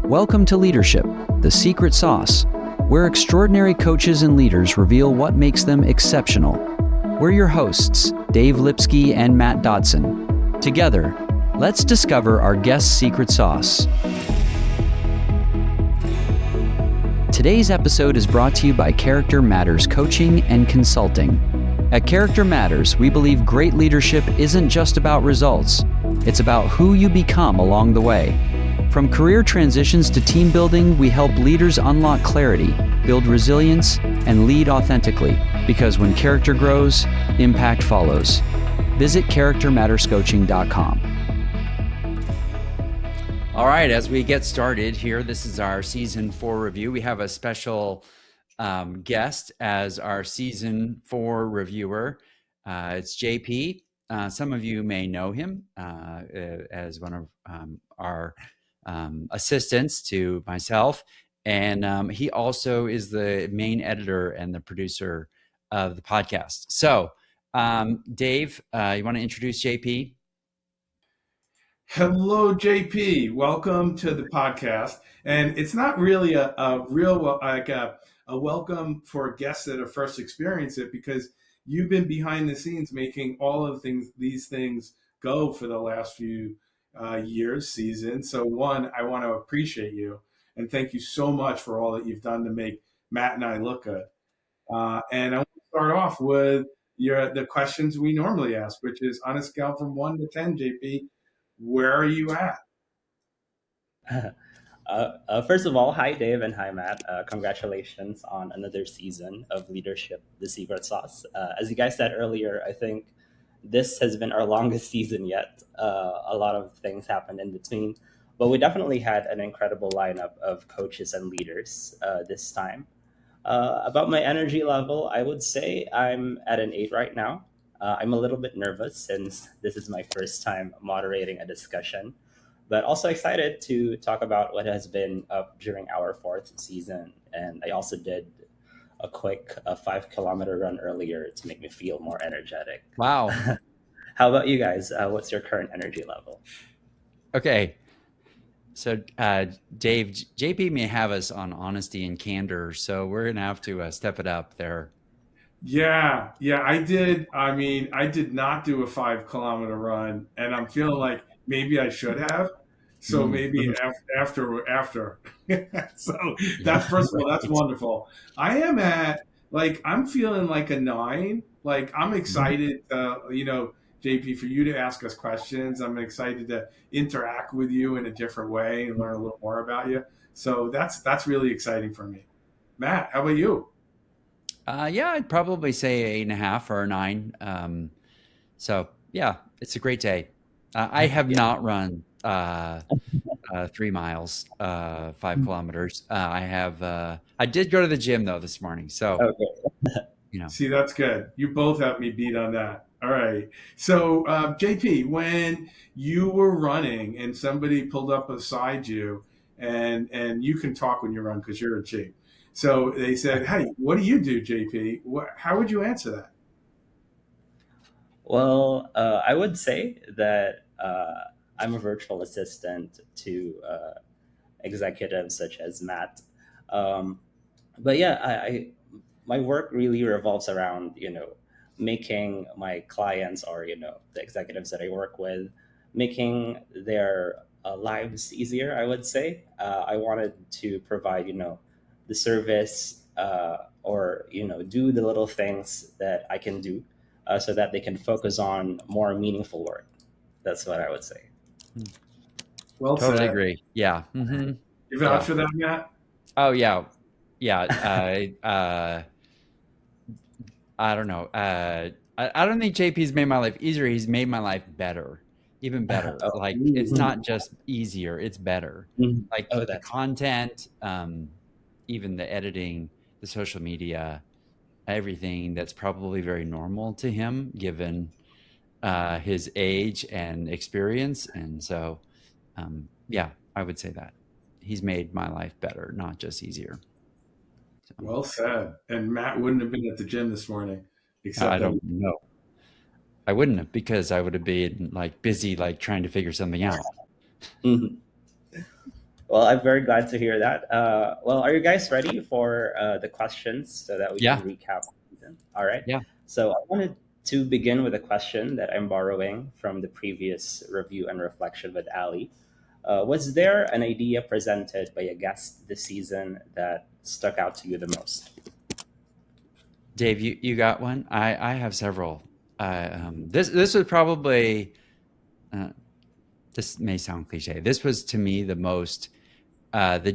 Welcome to Leadership, the secret sauce, where extraordinary coaches and leaders reveal what makes them exceptional. We're your hosts, Dave Lipski and Matt Dodson. Together, let's discover our guest's secret sauce. Today's episode is brought to you by Character Matters Coaching and Consulting. At Character Matters, we believe great leadership isn't just about results. It's about who you become along the way. From career transitions to team building, we help leaders unlock clarity, build resilience, and lead authentically. Because when character grows, impact follows. Visit charactermatterscoaching.com. All right, as we get started here, this is our season 4 review. We have a special guest as our season 4 reviewer. It's JP. Some of you may know him as one of our assistants to myself. And he also is the main editor and the producer of the podcast. So, Dave, you want to introduce JP? Hello, JP. Welcome to the podcast. And it's not really a real a welcome for guests that have first experienced it, because you've been behind the scenes making all of these things go for the last few years, seasons. So one, I want to appreciate you and thank you so much for all that you've done to make Matt and I look good. And I want to start off with the questions we normally ask, which is on a scale from 1 to 10, JP, where are you at? First of all, hi, Dave, and hi, Matt. Congratulations on another season of Leadership, the Secret Sauce. As you guys said earlier, I think this has been our longest season yet. A lot of things happened in between, but we definitely had an incredible lineup of coaches and leaders this time. About my energy level, I would say I'm at an 8 right now. I'm a little bit nervous since this is my first time moderating a discussion, but also excited to talk about what has been up during our 4th season. And I also did a quick 5-kilometer run earlier to make me feel more energetic. Wow. How about you guys? What's your current energy level? Okay. So, Dave, JP may have us on honesty and candor, so we're going to have to step it up there. Yeah, I did. I mean, I did not do a 5-kilometer run, and I'm feeling like maybe I should have. So maybe after. So that's, first of all, that's wonderful. I am I'm feeling like a 9. Like, I'm excited, JP, for you to ask us questions. I'm excited to interact with you in a different way and learn a little more about you. So that's really exciting for me. Matt, how about you? Yeah, I'd probably say 8.5 or a 9. So yeah, it's a great day. I have not run 3 miles, 5 kilometers. I did go to the gym though this morning. So, okay. See, that's good. You both have me beat on that. All right. So, JP, when you were running and somebody pulled up beside you, and you can talk when you run because you're in shape. So they said, "Hey, what do you do, JP?" How would you answer that? Well, I would say that I'm a virtual assistant to executives such as Matt. But yeah, my work really revolves around, making my clients or, the executives that I work with, making their lives easier, I would say. I wanted to provide, the service or, do the little things that I can do so that they can focus on more meaningful work. That's what I would say. Well totally said. agree. Yeah. Mm-hmm. You vouch for that, Matt? Oh yeah. I don't know. I don't think JP's made my life easier. He's made my life better, even better. Oh. Like, it's not just easier, it's better. Like the content, even the editing, the social media, everything that's probably very normal to him given his age and experience. And so, yeah, I would say that he's made my life better, not just easier. So, Well said. And Matt wouldn't have been at the gym this morning, except I don't know. I wouldn't have, because I would have been like busy, like trying to figure something out. Mhm. Well, I'm very glad to hear that. Well, are you guys ready for the questions so that we can Yeah, recap? All right. yeah. So I wanted to begin with a question that I'm borrowing from the previous review and reflection with Ali. Was there an idea presented by a guest this season that stuck out to you the most? Dave, you got one? I have several. This was probably uh, this may sound cliche. This was to me the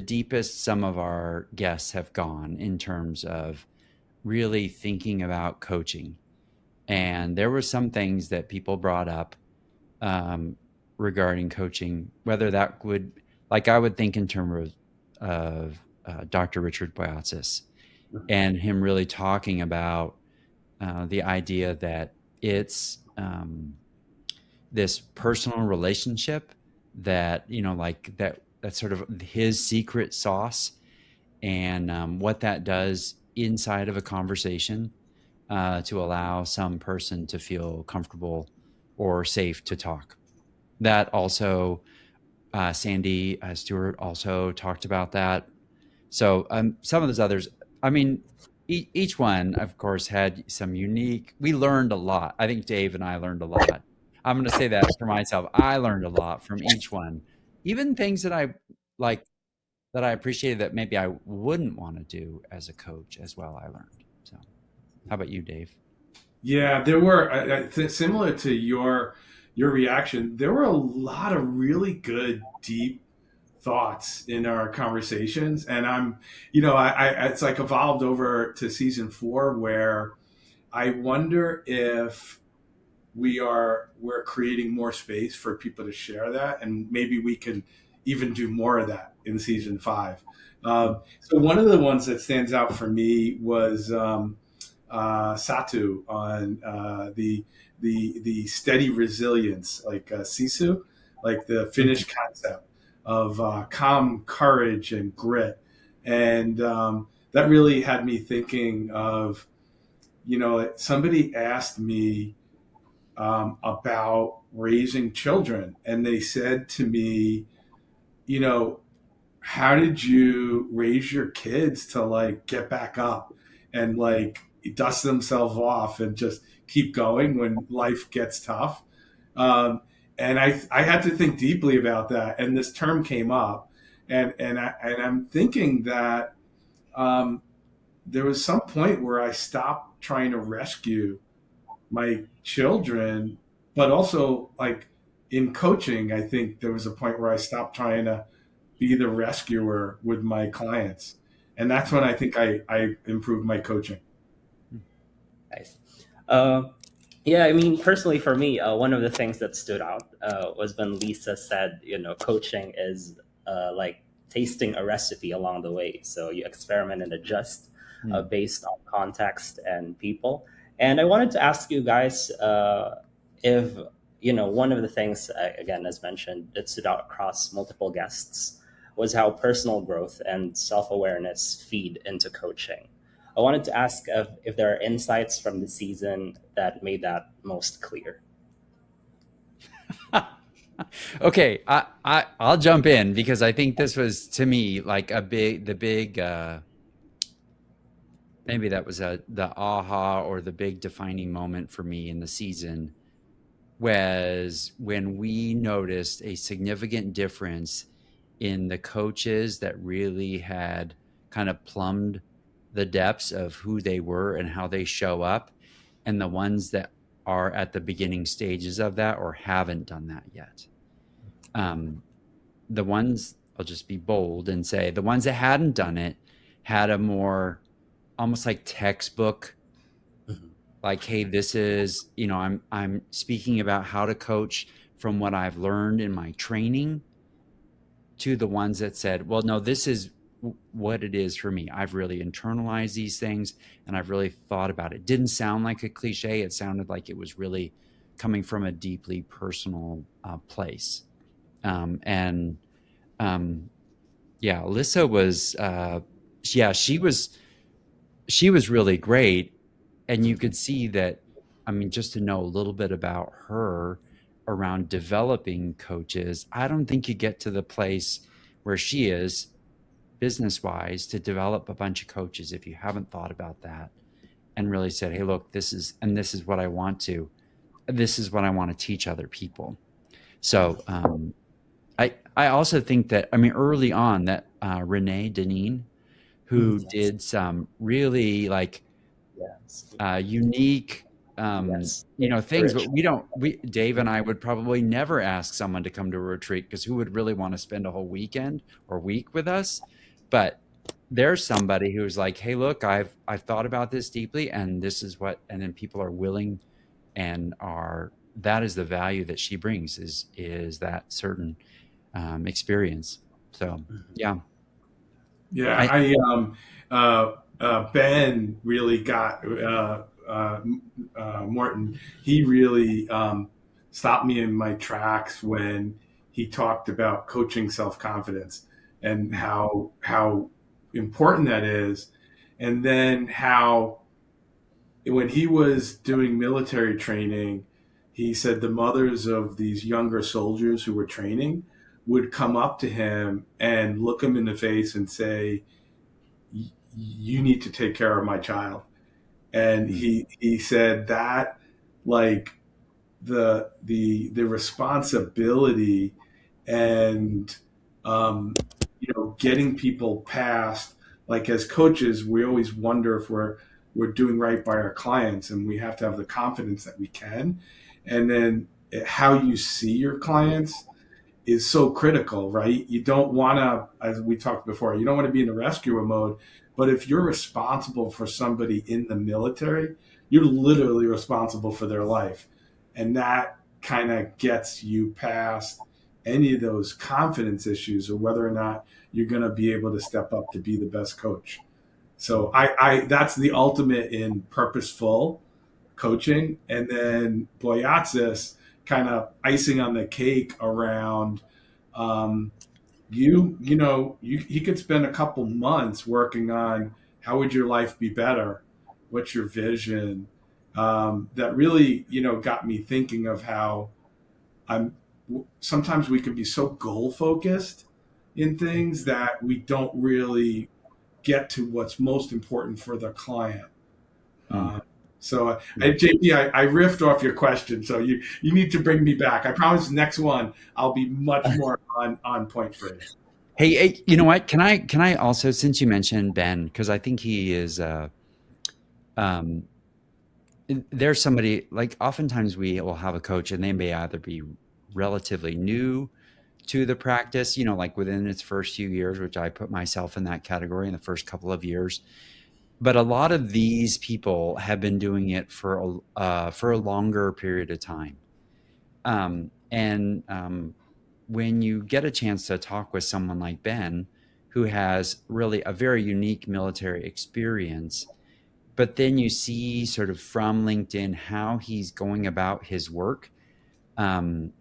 deepest some of our guests have gone in terms of really thinking about coaching. And there were some things that people brought up um, regarding coaching, whether that would, like I would think in terms of Dr. Richard Boyatzis and him really talking about the idea that it's this personal relationship that, like that's sort of his secret sauce and what that does inside of a conversation to allow some person to feel comfortable or safe to talk. That also, Sandy Stewart also talked about that. So some of those others, I mean, each one, of course, had some unique. We learned a lot. I think Dave and I learned a lot. I'm going to say that for myself. I learned a lot from each one, even things that I like that I appreciated that maybe I wouldn't want to do as a coach as well. I learned. So, how about you, Dave? Yeah, there were similar to your reaction. There were a lot of really good, deep thoughts in our conversations, and I it's like evolved over to season 4 where I wonder if we're creating more space for people to share that, and maybe we can even do more of that in season 5. So one of the ones that stands out for me was Satu on the steady resilience, like Sisu, like the Finnish concept of calm courage and grit, and that really had me thinking of, somebody asked me about raising children, and they said to me, you know, how did you raise your kids to like get back up and like dust themselves off and just keep going when life gets tough? Um, and I had to think deeply about that. And this term came up, and I'm thinking that um, there was some point where I stopped trying to rescue my children, but also like in coaching, I think there was a point where I stopped trying to be the rescuer with my clients. And that's when I think I improved my coaching. Nice. Uh, yeah, I mean, personally, for me, one of the things that stood out was when Lisa said, coaching is like tasting a recipe along the way. So you experiment and adjust Hmm. based on context and people. And I wanted to ask you guys if, one of the things, again, as mentioned, that stood out across multiple guests was how personal growth and self awareness feed into coaching. I wanted to ask if there are insights from the season that made that most clear. Okay, I'll jump in because I think this was to me like the big maybe that was the aha or the big defining moment for me in the season was when we noticed a significant difference in the coaches that really had kind of plumbed the depths of who they were and how they show up, and the ones that are at the beginning stages of that or haven't done that yet. Um, the ones, I'll just be bold and say the ones that hadn't done it had a more almost like textbook, Mhm. like, hey, this is, I'm speaking about how to coach from what I've learned in my training, to the ones that said, well, no, this is what it is for me. I've really internalized these things and I've really thought about it. Didn't sound like a cliche. It sounded like it was really coming from a deeply personal place. And um, yeah, Alyssa was, yeah, she was really great, and you could see that. I mean, just to know a little bit about her around developing coaches, I don't think you get to the place where she is business wise to develop a bunch of coaches if you haven't thought about that and really said, hey, look, this is what I want to, this is what I want to teach other people. So I also think that, I mean, early on that Renee Deneen, who Yes. did some really like Yes. unique Yes. things, but Dave and I would probably never ask someone to come to a retreat, because who would really want to spend a whole weekend or week with us? But there's somebody who's like, hey, look, I've thought about this deeply, and this is what, and then people are willing and are, that is the value that she brings, is that certain experience. So yeah. Yeah, I Ben really got Morton. He really stopped me in my tracks when he talked about coaching self confidence and how important that is, and then how when he was doing military training, he said the mothers of these younger soldiers who were training would come up to him and look him in the face and say, you need to take care of my child. And he said that, like, the responsibility and getting people past, like, as coaches we always wonder if we're doing right by our clients, and we have to have the confidence that we can. And then how you see your clients is so critical, right? You don't want to, as we talked before, you don't want to be in the rescuer mode. But if you're responsible for somebody in the military, you're literally responsible for their life. And that kind of gets you past any of those confidence issues, or whether or not you're going to be able to step up to be the best coach. So I that's the ultimate in purposeful coaching. And then Boyatzis, kind of icing on the cake around, um, he could spend a couple months working on how would your life be better, what's your vision. That really got me thinking of how I'm sometimes we can be so goal focused in things that we don't really get to what's most important for the client. mm. uh, JP, I riffed off your question, so you need to bring me back. I promise next one I'll be much more on point for you. Hey, you know what? Can I also, since you mentioned Ben, because I think he is um there's somebody, like, oftentimes we will have a coach and they may either be relatively new to the practice, like within its first few years, which I put myself in that category in the first couple of years. But a lot of these people have been doing it for a longer period of time. And when you get a chance to talk with someone like Ben, who has really a very unique military experience, but then you see sort of from LinkedIn how he's going about his work, um,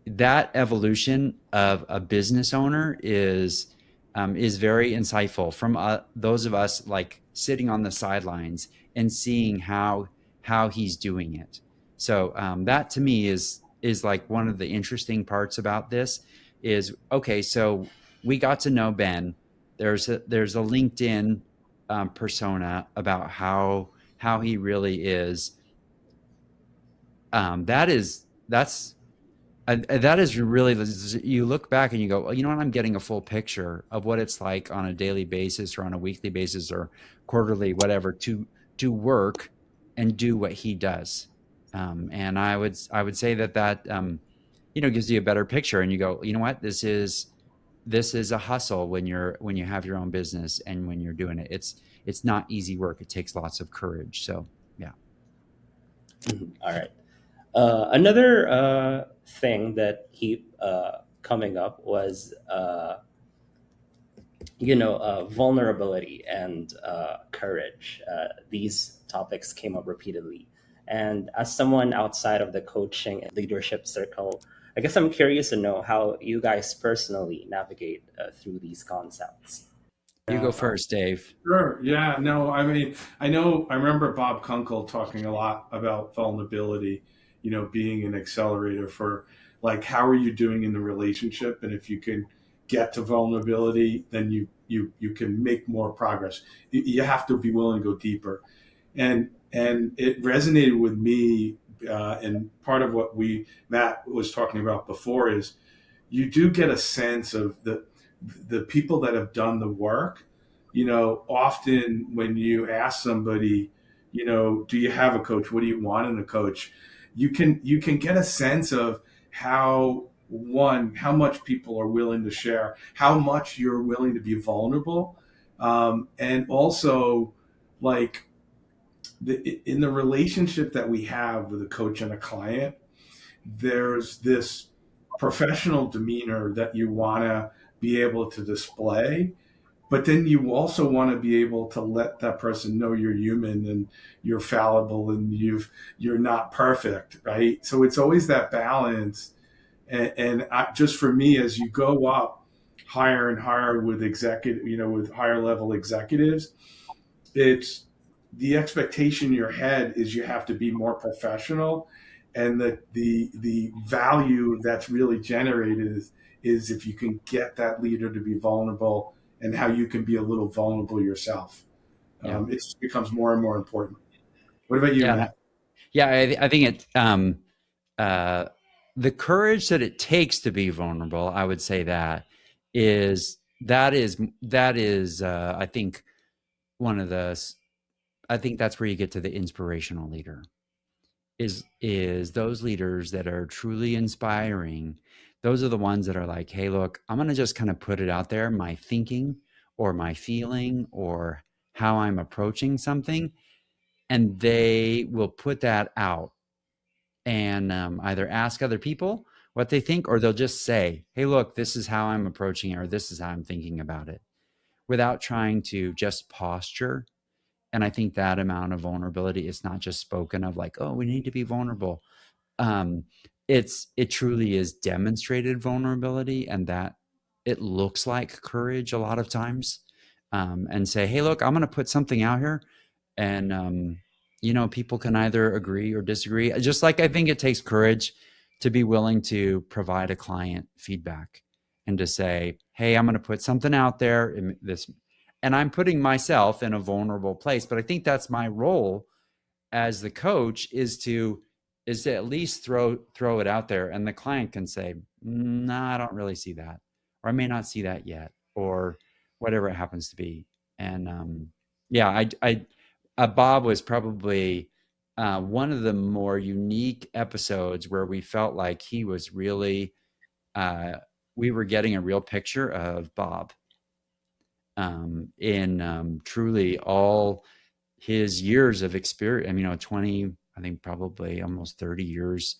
that evolution of a business owner is very insightful from those of us like sitting on the sidelines and seeing how he's doing it. So that to me is like one of the interesting parts about this is, okay, so we got to know Ben. There's a LinkedIn persona about how he really is. That's that is really, you look back and you go, well, you know what, I'm getting a full picture of what it's like on a daily basis or on a weekly basis or quarterly, whatever, to work and do what he does. And I would say that gives you a better picture, and you go, you know what, this is a hustle when you have your own business, and when you're doing it, it's not easy work. It takes lots of courage. So yeah. All right. Another thing that keep coming up was vulnerability and courage. These topics came up repeatedly, and as someone outside of the coaching and leadership circle, I guess I'm curious to know how you guys personally navigate through these concepts. You go first, Dave. Sure. Yeah. No, I mean, I remember Bob Kunkel talking a lot about vulnerability, being an accelerator for, like, how are you doing in the relationship? And if you can get to vulnerability, then you can make more progress. You have to be willing to go deeper, and it resonated with me. And part of what Matt was talking about before is you do get a sense of the people that have done the work. Often when you ask somebody, do you have a coach? What do you want in a coach? You can get a sense of how much people are willing to share, how much you're willing to be vulnerable, and also like in the relationship that we have with a coach and a client, there's this professional demeanor that you want to be able to display, but then you also want to be able to let that person know you're human and you're fallible and you're not perfect, right? So it's always that balance. And just for me, as you go up higher and higher with with higher level executives, it's the expectation in your head is you have to be more professional, and the value that's really generated is if you can get that leader to be vulnerable and how you can be a little vulnerable yourself. Yeah. It just becomes more and more important. What about you, Yeah. Matt? Yeah. I think uh, the courage that it takes to be vulnerable, I would say that is I think one of the I think that's where you get to the inspirational leader. Is those leaders that are truly inspiring. Those are the ones that are like, hey, look, I'm going to just kind of put it out there, my thinking or my feeling or how I'm approaching something, and they will put that out and either ask other people what they think, or they'll just say, hey, look, this is how I'm approaching it, or this is how I'm thinking about it, without trying to just posture. And I think that amount of vulnerability is not just spoken of like, oh, we need to be vulnerable. um, it truly is demonstrated vulnerability, and that it looks like courage a lot of times. And say, hey, look, I'm going to put something out here, and people can either agree or disagree. Just like I think it takes courage to be willing to provide a client feedback and to say, hey, I'm going to put something out there in this, and I'm putting myself in a vulnerable place. But I think that's my role as the coach, is to at least throw it out there, and the client can say, no, I don't really see that, or I may not see that yet, or whatever it happens to be. And yeah, Bob was probably one of the more unique episodes where we felt like he was really we were getting a real picture of Bob in truly all his years of experience. I mean, 20, I think probably almost 30 years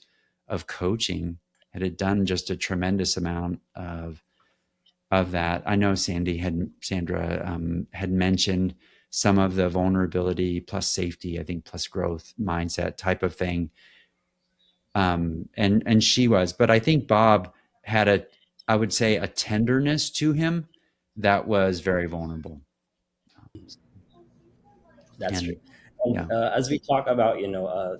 of coaching, had done just a tremendous amount of that. I know Sandra had mentioned some of the vulnerability plus safety, I think plus growth mindset type of thing. And she was, but I think Bob had I would say a tenderness to him that was very vulnerable. That's true. And yeah. And as we talk about,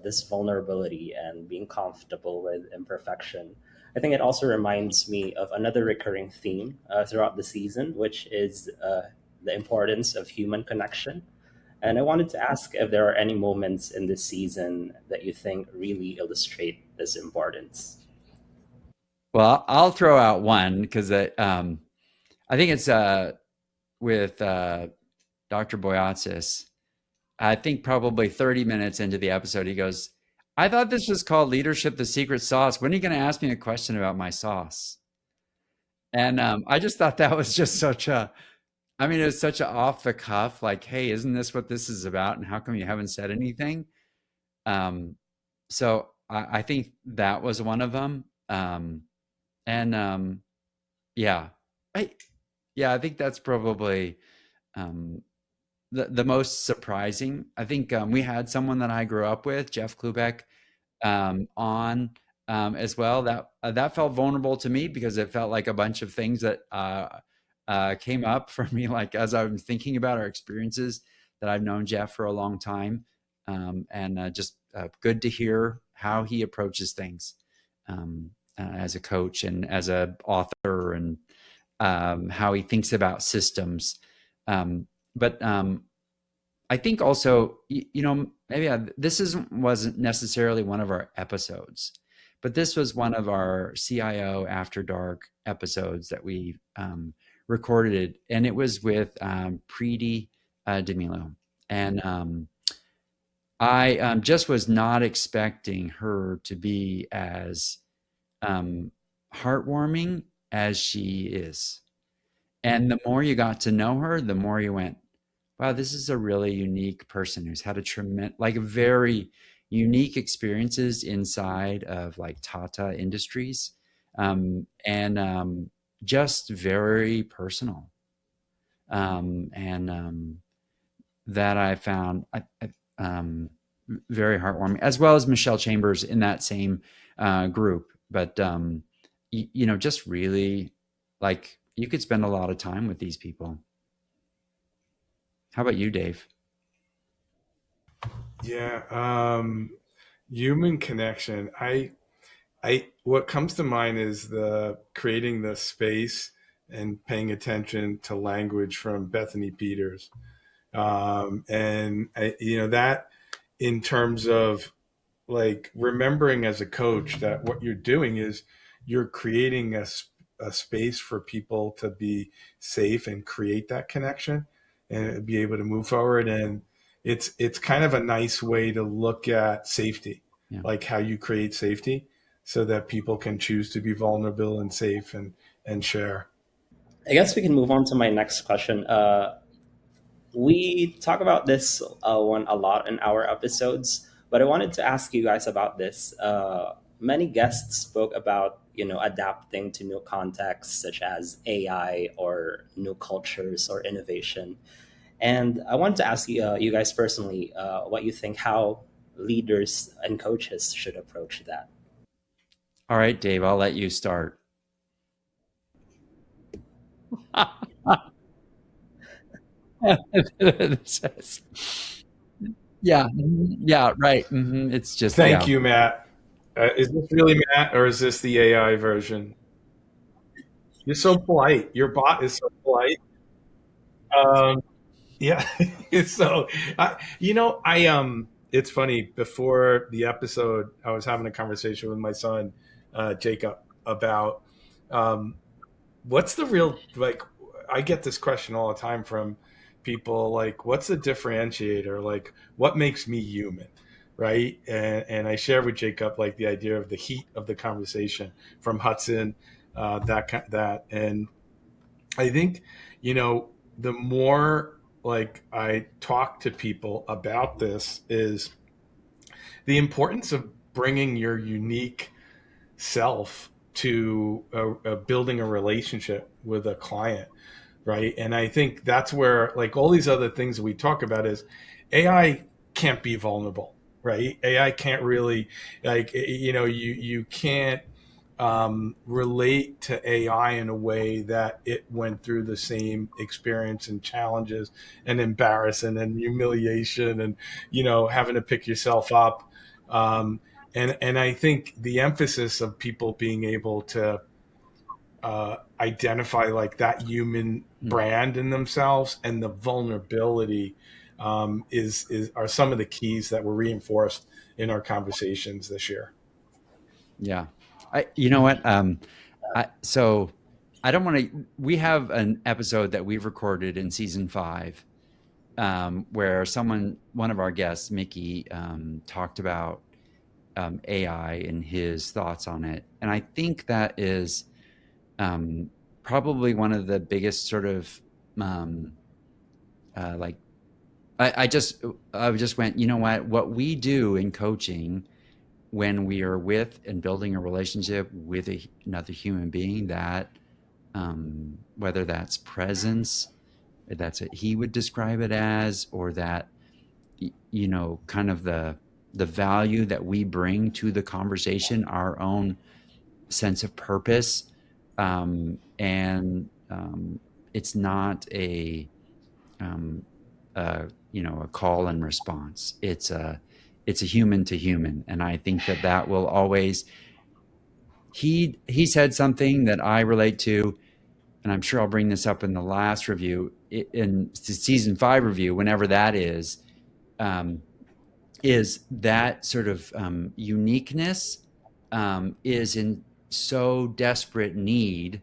this vulnerability and being comfortable with imperfection, I think it also reminds me of another recurring theme throughout the season, which is the importance of human connection. And I wanted to ask if there are any moments in this season that you think really illustrate this importance. Well, I'll throw out one because I think it's with Dr. Boyatzis. I think probably 30 minutes into the episode, he goes, I thought this was called Leadership, the Secret Sauce. When are you going to ask me a question about my sauce? And I just thought that was just I mean, it was such a off the cuff, like, hey, isn't this what this is about? And how come you haven't said anything? Um, so I think that was one of them. And yeah, I, yeah, I think that's probably um, the most surprising. I think we had someone that I grew up with, Jeff Klubeck, on as well. That felt vulnerable to me because it felt like a bunch of things that came up for me, like as I was thinking about our experiences. That I've known Jeff for a long time, and just good to hear how he approaches things as a coach and as a author, and how he thinks about systems. But I think also, maybe wasn't necessarily one of our episodes, but this was one of our CIO After Dark episodes that we recorded, and it was with Preeti Demilo. And I just was not expecting her to be as heartwarming as she is. And the more you got to know her, the more you went, wow, this is a really unique person who's had a very unique experiences inside of like Tata Industries, and just very personal. And that I found very heartwarming, as well as Michelle Chambers in that same group. But just really, like, you could spend a lot of time with these people. How about you, Dave? Yeah, human connection. What comes to mind is the creating the space and paying attention to language from Bethany Peters, and that in terms of like remembering as a coach that what you're doing is you're creating a space for people to be safe and create that connection and be able to move forward. And it's kind of a nice way to look at safety, Yeah. like how you create safety so that people can choose to be vulnerable and safe and share. I guess we can move on to my next question. We talk about this one a lot in our episodes, but I wanted to ask you guys about this. Many guests spoke about adapting to new contexts such as AI or new cultures or innovation, and I wanted to ask you guys personally what you think how leaders and coaches should approach that. All right, Dave, I'll let you start. Yeah, yeah, right. It's just, Thank yeah. you, Matt. Is this really Matt or is this the AI version? You're so polite. Your bot is so polite. Um, Yeah. So, it's funny. Before the episode, I was having a conversation with my son, Jacob, about um, what's the real like. I get this question all the time from people, like, what's the differentiator? Like, what makes me human, right? And I share with Jacob like the idea of the heat of the conversation from Hudson, that, and I think, the more like I talk to people about this is the importance of bringing your unique self to building a relationship with a client, right? And I think that's where like all these other things that we talk about is AI can't be vulnerable, right? AI can't really like you can't relate to AI in a way that it went through the same experience and challenges and embarrassment and humiliation and having to pick yourself up. Um, and I think the emphasis of people being able to identify like that human Mm. brand in themselves and the vulnerability is are some of the keys that were reinforced in our conversations this year. Yeah. You know what? So I don't want to. We have an episode that we've recorded in season 5, where one of our guests, Mickey, talked about AI and his thoughts on it, and I think that is probably one of the biggest sort of like I just went, you know what we do in coaching when we are with and building a relationship with another human being, that whether that's presence, that's what he would describe it as, or that kind of the value that we bring to the conversation, our own sense of purpose, and it's not a call and response. It's a human to human, and I think that will always. He said something that I relate to. and I'm sure I'll bring this up in the last review, in season 5 review, whenever that is that sort of uniqueness is in so desperate need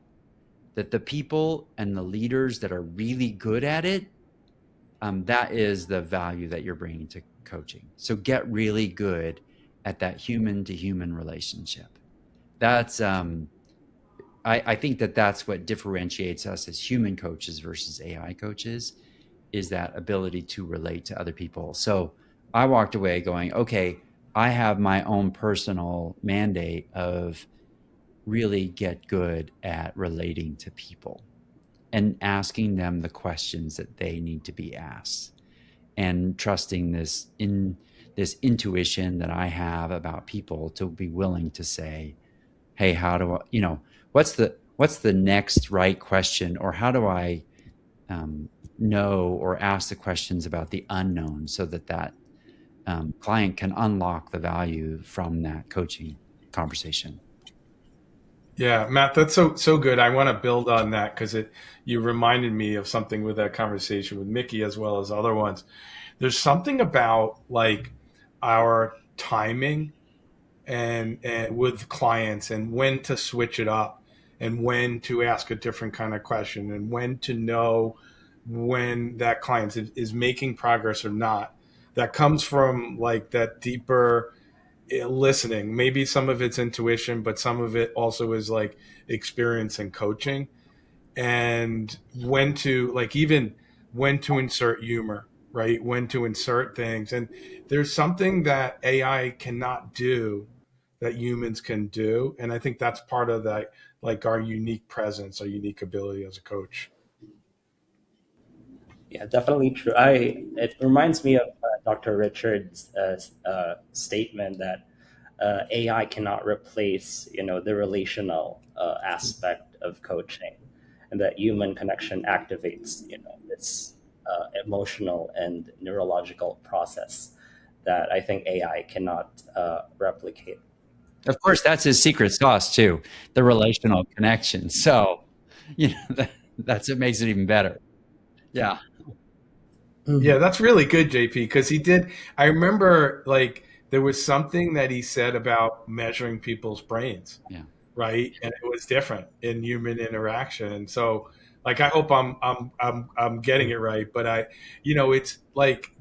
that the people and the leaders that are really good at it, that is the value that you're bringing to coaching. So get really good at that human to human relationship. That's I think that that's what differentiates us as human coaches versus AI coaches, is that ability to relate to other people. So I walked away going, okay, I have my own personal mandate of really get good at relating to people and asking them the questions that they need to be asked, and trusting this intuition that I have about people to be willing to say, hey, how do I, what's the next right question, or how do I know or ask the questions about the unknown, so that client can unlock the value from that coaching conversation. Yeah, Matt, that's so good. I want to build on that because it you reminded me of something with that conversation with Mickey as well as other ones. There's something about like our timing and with clients, and when to switch it up, and when to ask a different kind of question, and when to know when that client is making progress or not. That comes from like that deeper listening. Maybe some of it's intuition, but some of it also is like experience and coaching, and when to like even when to insert humor, right? When to insert things. And there's something that AI cannot do that humans can do. And I think that's part of that, like our unique presence, our unique ability as a coach. Yeah, definitely true. It reminds me of Dr. Richard's statement that AI cannot replace, the relational aspect of coaching, and that human connection activates, this emotional and neurological process that I think AI cannot replicate. Of course, that's his secret sauce too, the relational connection. So, that's what makes it even better. Yeah. Yeah, that's really good, JP, because he did. I remember like there was something that he said about measuring people's brains, Yeah. right? And it was different in human interaction. And so, like, I hope I'm getting it right, but it's like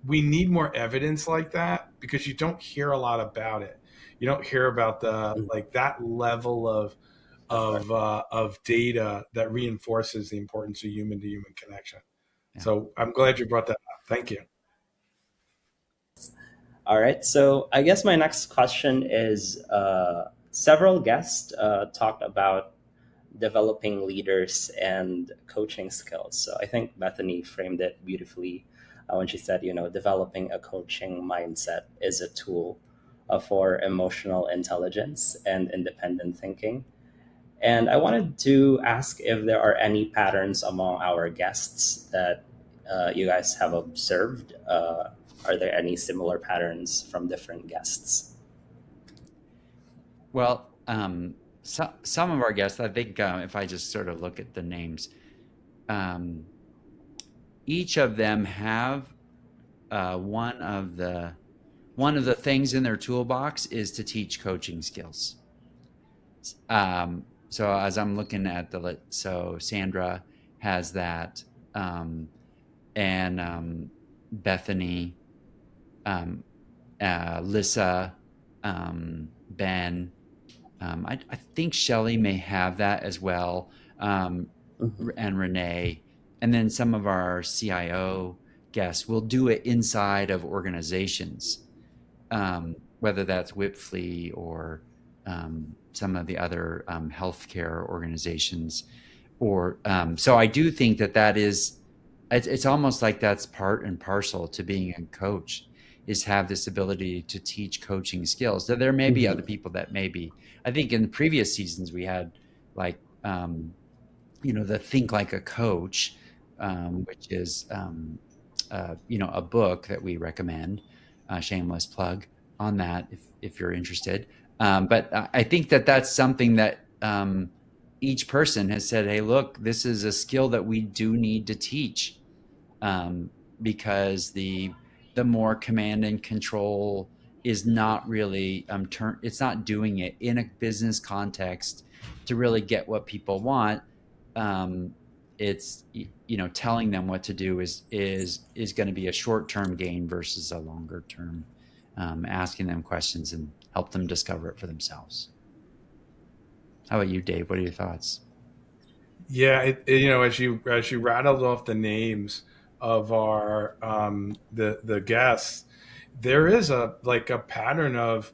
we need more evidence like that because you don't hear a lot about it. You don't hear about the Mhm. like that level of data that reinforces the importance of human to human connection. Yeah. So I'm glad you brought that up. Thank you. All right. So I guess my next question is several guests talked about developing leaders and coaching skills. So I think Bethany framed it beautifully when she said, developing a coaching mindset is a tool for emotional intelligence and independent thinking. And I wanted to ask if there are any patterns among our guests that you guys have observed. Are there any similar patterns from different guests? Well, some of our guests, I think, if I just sort of look at the names, um, each of them have one of the things in their toolbox is to teach coaching skills. So as I'm looking at so Sandra has that, and Bethany, um, Lissa, Ben. I think Shelley may have that as well, Mhm. and Renee, and then some of our CIO guests will do it inside of organizations, whether that's Whipfly or some of the other healthcare organizations. Or so I do think that is, it's almost like that's part and parcel to being a coach, is have this ability to teach coaching skills. So there may be other Mhm. people that maybe, I think in the previous seasons we had like the Think Like a Coach, which is a book that we recommend. Shameless plug on that if you're interested. But I think that that's something that each person has said, hey, look, this is a skill that we do need to teach, because the more command and control is not really it's not doing it in a business context to really get what people want. It's, telling them what to do is going to be a short-term gain versus a longer term, asking them questions and help them discover it for themselves. How about you, Dave? What are your thoughts? Yeah, as you rattled off the names of our the guests, there is a pattern of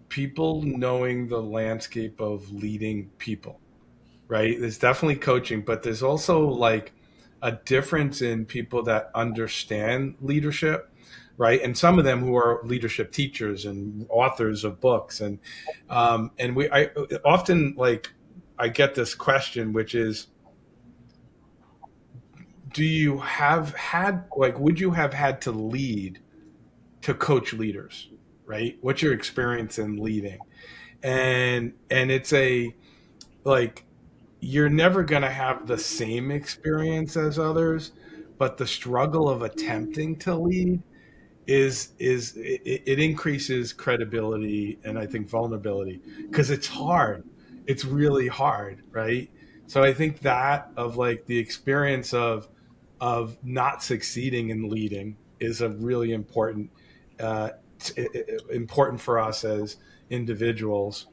people knowing the landscape of leading people, right? There's definitely coaching, but there's also like a difference in people that understand leadership, right? And some of them who are leadership teachers and authors of books, and I often like I get this question, which is, do you have had like would you have had to lead to coach leaders, right? What's your experience in leading? And it's a like you're never going to have the same experience as others, but the struggle of attempting to lead it increases credibility and I think vulnerability because it's hard. It's really hard, right? So I think that of like the experience of not succeeding in leading is a really uh, important for us as individuals.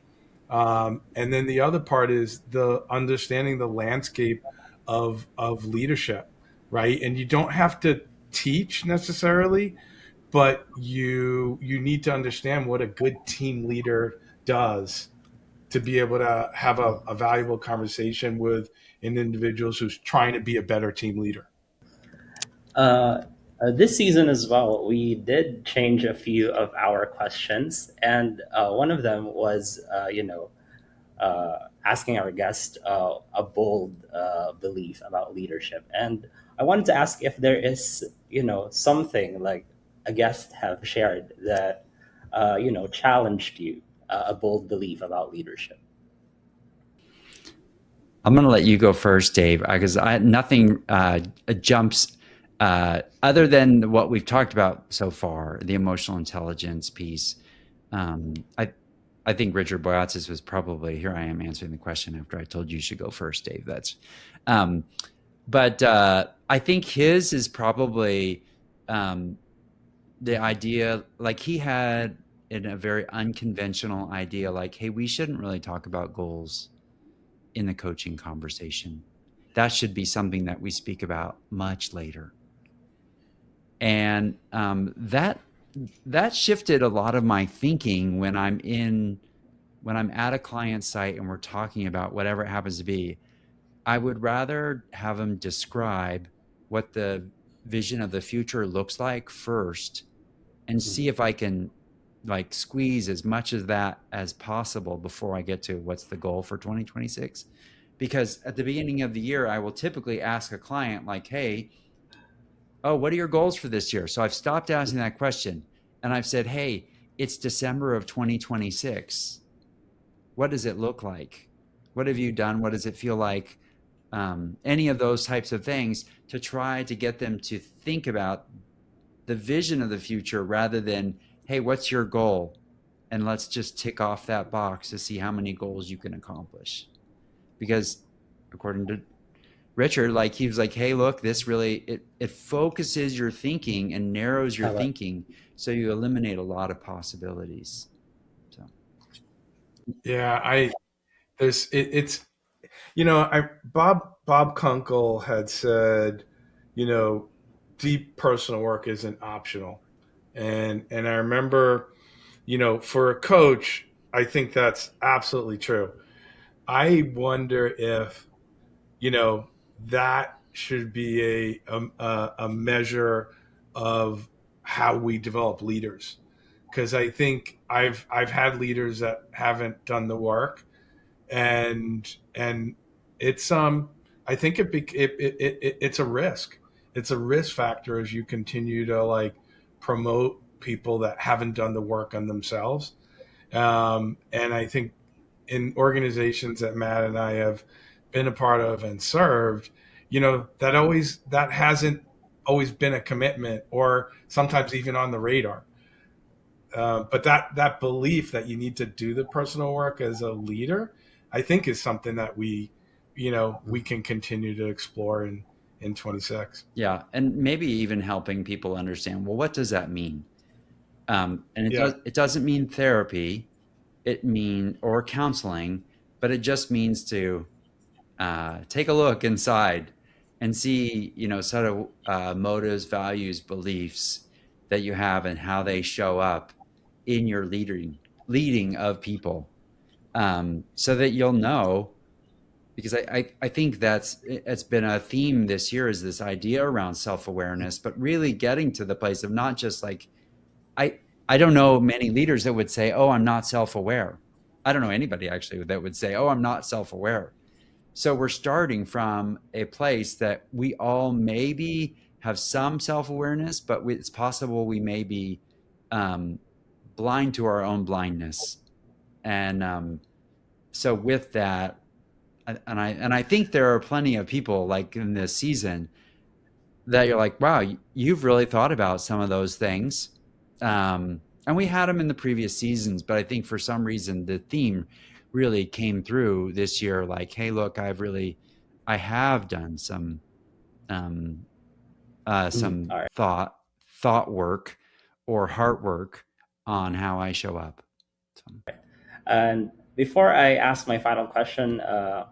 And then the other part is the understanding the landscape of leadership, right? And you don't have to teach necessarily, but you need to understand what a good team leader does to be able to have a valuable conversation with an individual who's trying to be a better team leader. Uh, this season as well, we did change a few of our questions, and one of them was, asking our guest a bold belief about leadership. And I wanted to ask if there is, something like a guest have shared that, challenged you, a bold belief about leadership. I'm going to let you go first, Dave, because nothing jumps other than what we've talked about so far, the emotional intelligence piece. Um, I I think Richard Boyatzis was probably, here I am answering the question after I told you should go first, Dave. Um, but I think his is probably um, the idea, like he had in a very unconventional idea, like, hey, we shouldn't really talk about goals in the coaching conversation. That should be something that we speak about much later. And that shifted a lot of my thinking when I'm at a client site and we're talking about whatever it happens to be. I would rather have them describe what the vision of the future looks like first and see if I can like squeeze as much of that as possible before I get to what's the goal for 2026. Because at the beginning of the year, I will typically ask a client like, hey, oh, what are your goals for this year? So I've stopped asking that question and I've said, hey, it's December of 2026. What does it look like? What have you done? What does it feel like? Any of those types of things to try to get them to think about the vision of the future rather than, hey, what's your goal? And let's just tick off that box to see how many goals you can accomplish. Because according to Richard, like he was like, hey, look, this really it focuses your thinking and narrows your I like. thinking, so you eliminate a lot of possibilities. So Yeah, I there's it's I Bob Kunkel had said, you know, deep personal work isn't optional. And I remember, for a coach, I think that's absolutely true. I wonder if, you know, that should be a measure of how we develop leaders. Because I think I've had leaders that haven't done the work, and it's I think it's a risk. It's a risk factor as you continue to like promote people that haven't done the work on themselves. And I think in organizations that Matt and I have been a part of and served, that hasn't always been a commitment, or sometimes even on the radar. But that belief that you need to do the personal work as a leader, I think, is something that we can continue to explore in 26. Yeah, and maybe even helping people understand, well, what does that mean? And Yeah. it doesn't mean therapy, or counseling, but it just means to take a look inside and see, sort of motives, values, beliefs that you have and how they show up in your leading of people, so that you'll know. Because I think it's been a theme this year, is this idea around self-awareness, but really getting to the place of not just like, I I don't know many leaders that would say, "Oh, I'm not self-aware." I don't know anybody actually that would say, "Oh, I'm not self-aware." So we're starting from a place that we all maybe have some self-awareness, but it's possible we may be um, blind to our own blindness. And so with that, and I think there are plenty of people like in this season that you're like, wow, you've really thought about some of those things. And we had them in the previous seasons, but I think for some reason the theme really came through this year. Like, hey, look, I have done um, some All right. thought work or heart work on how I show up. So, And before I ask my final question, I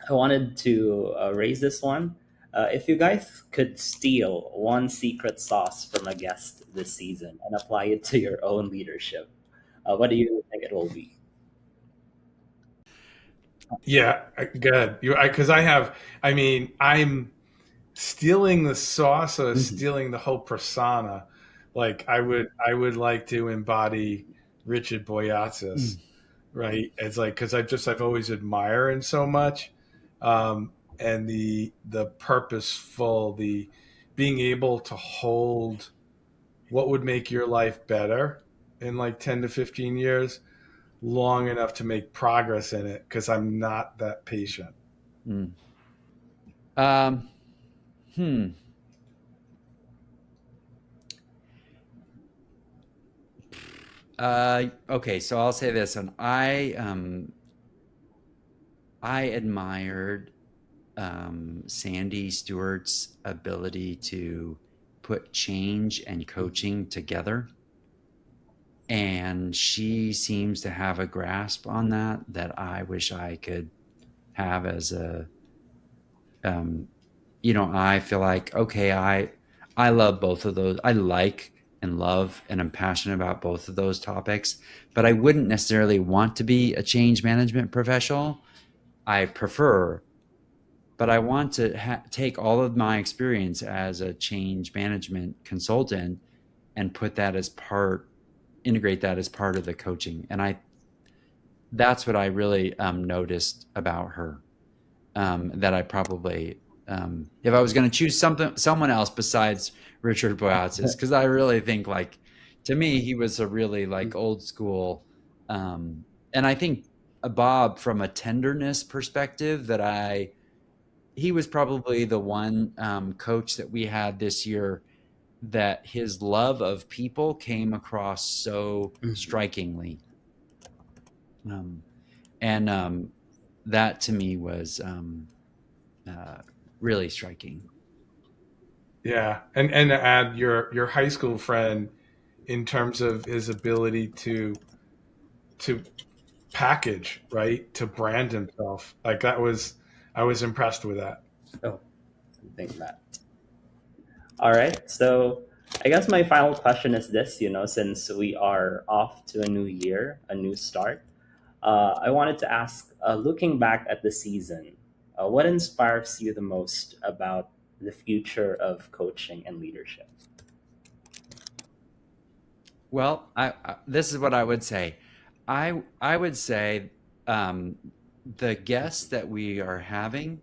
wanted to raise this one. If you guys could steal one secret sauce from a guest this season and apply it to your own leadership, what do you think it will be? Yeah, good. Because I'm stealing the sauce or Mhm. stealing the whole persona. Like I would like to embody Richard Boyatzis, mm, right? It's like, because I've always admired him so much, and the purposeful, the being able to hold what would make your life better in like 10 to 15 years, long enough to make progress in it, because I'm not that patient. mm. Um, hmm. Okay, so I'll say this, and I admired Sandy Stewart's ability to put change and coaching together, and she seems to have a grasp on that I wish I could have as a um, I feel like, okay, I love both of those. I like and love and I'm passionate about both of those topics, but I wouldn't necessarily want to be a change management professional. I prefer, but I want to take all of my experience as a change management consultant and integrate that as part of the coaching. And that's what I really noticed about her. That I probably, if I was going to choose someone else besides Richard Boyatzis, because I really think, like, to me, he was a really like old school, and I think Bob, from a tenderness perspective, he was probably the one coach that we had this year that his love of people came across so Mhm. strikingly, um, and that to me was uh, really striking. Yeah, and to add your high school friend, in terms of his ability to package, right, to brand himself, like that was, I was impressed with that. Oh, something that. All right. So I guess my final question is this, since we are off to a new year, a new start, I wanted to ask, looking back at the season, what inspires you the most about the future of coaching and leadership? Well, this is what I would say. I would say um, the guests that we are having,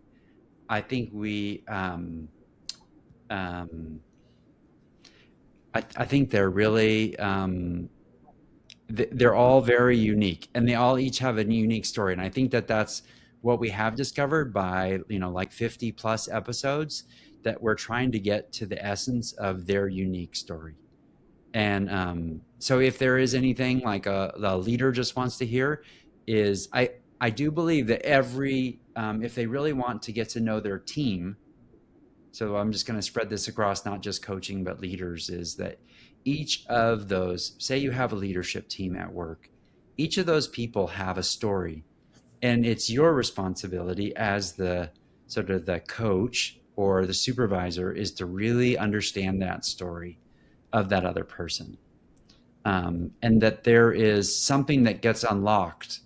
I think um, I think they're really they're all very unique, and they all each have a unique story, and I think that's what we have discovered by, like 50 plus episodes, that we're trying to get to the essence of their unique story. And so if there is anything like the leader just wants to hear is, I do believe that if they really want to get to know their team, so I'm just going to spread this across not just coaching, but leaders, is that each of those, say you have a leadership team at work, each of those people have a story. And it's your responsibility as the sort of the coach or the supervisor is to really understand that story of that other person. And that there is something that gets unlocked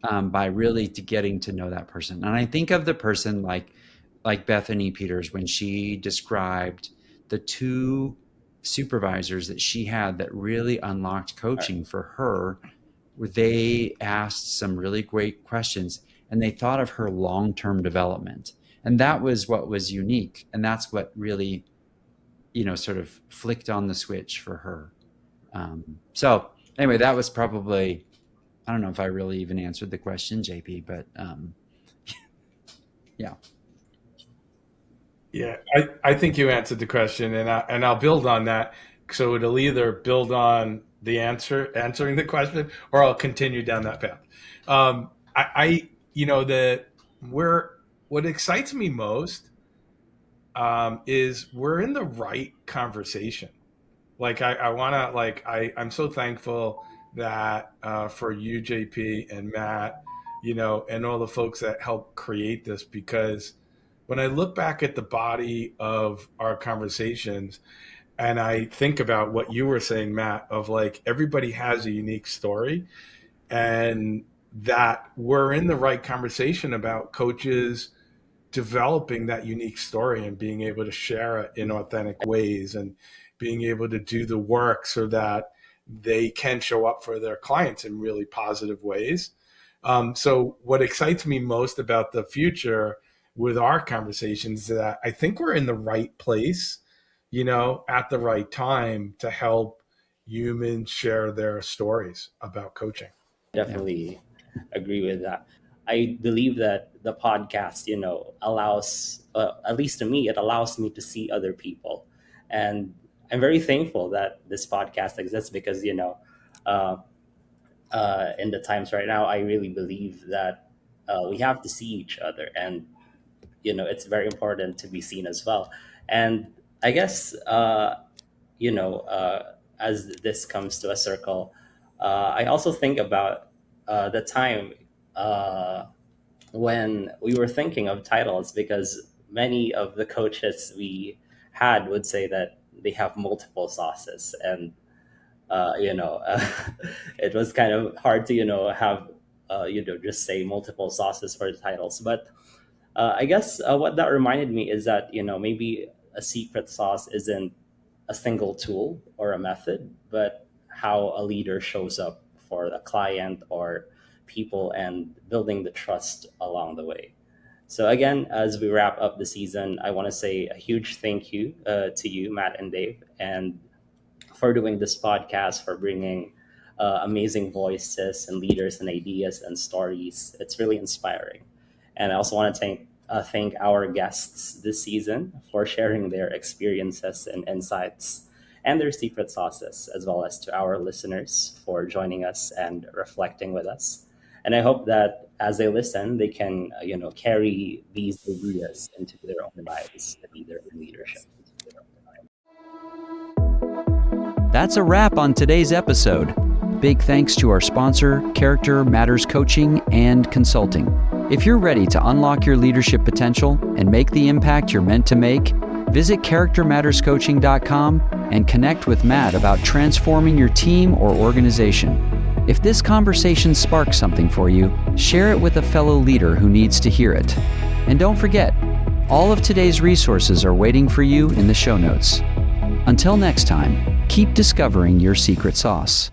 by really getting to know that person. And I think of the person like Bethany Peters, when she described the two supervisors that she had that really unlocked coaching for her, where they asked some really great questions and they thought of her long-term development. And that was what was unique. And that's what really, sort of flicked on the switch for her. So anyway, that was probably, I don't know if I really even answered the question, JP, but yeah. Yeah, I think you answered the question, and I'll build on that. So it'll either build on the answering the question, or I'll continue down that path. What excites me most is we're in the right conversation. Like I'm so thankful that for you, JP, and Matt, and all the folks that helped create this, because when I look back at the body of our conversations and I think about what you were saying, Matt, of like everybody has a unique story, and that we're in the right conversation about coaches developing that unique story and being able to share it in authentic ways and being able to do the work so that they can show up for their clients in really positive ways. So what excites me most about the future with our conversations is that I think we're in the right place, at the right time to help humans share their stories about coaching. Definitely agree with that. I believe that the podcast, allows, at least to me, it allows me to see other people. And I'm very thankful that this podcast exists because, in the times right now, I really believe that we have to see each other. And, it's very important to be seen as well. And I guess, as this comes to a circle, I also think about the time when we were thinking of titles, because many of the coaches we had would say that they have multiple sauces, and it was kind of hard to have just say multiple sauces for the titles. But I guess what that reminded me is that maybe a secret sauce isn't a single tool or a method, but how a leader shows up for the client or people and building the trust along the way. So again, as we wrap up the season, I want to say a huge thank you to you, Matt and Dave, and for doing this podcast, for bringing amazing voices and leaders and ideas and stories. It's really inspiring. And I also want to thank our guests this season for sharing their experiences and insights and their secret sauces, as well as to our listeners for joining us and reflecting with us. And I hope that as they listen, they can, carry these ideas into their own lives, their own leadership. That's a wrap on today's episode. Big thanks to our sponsor, Character Matters Coaching and Consulting. If you're ready to unlock your leadership potential and make the impact you're meant to make, visit charactermatterscoaching.com and connect with Matt about transforming your team or organization. If this conversation sparks something for you, share it with a fellow leader who needs to hear it. And don't forget, all of today's resources are waiting for you in the show notes. Until next time, keep discovering your secret sauce.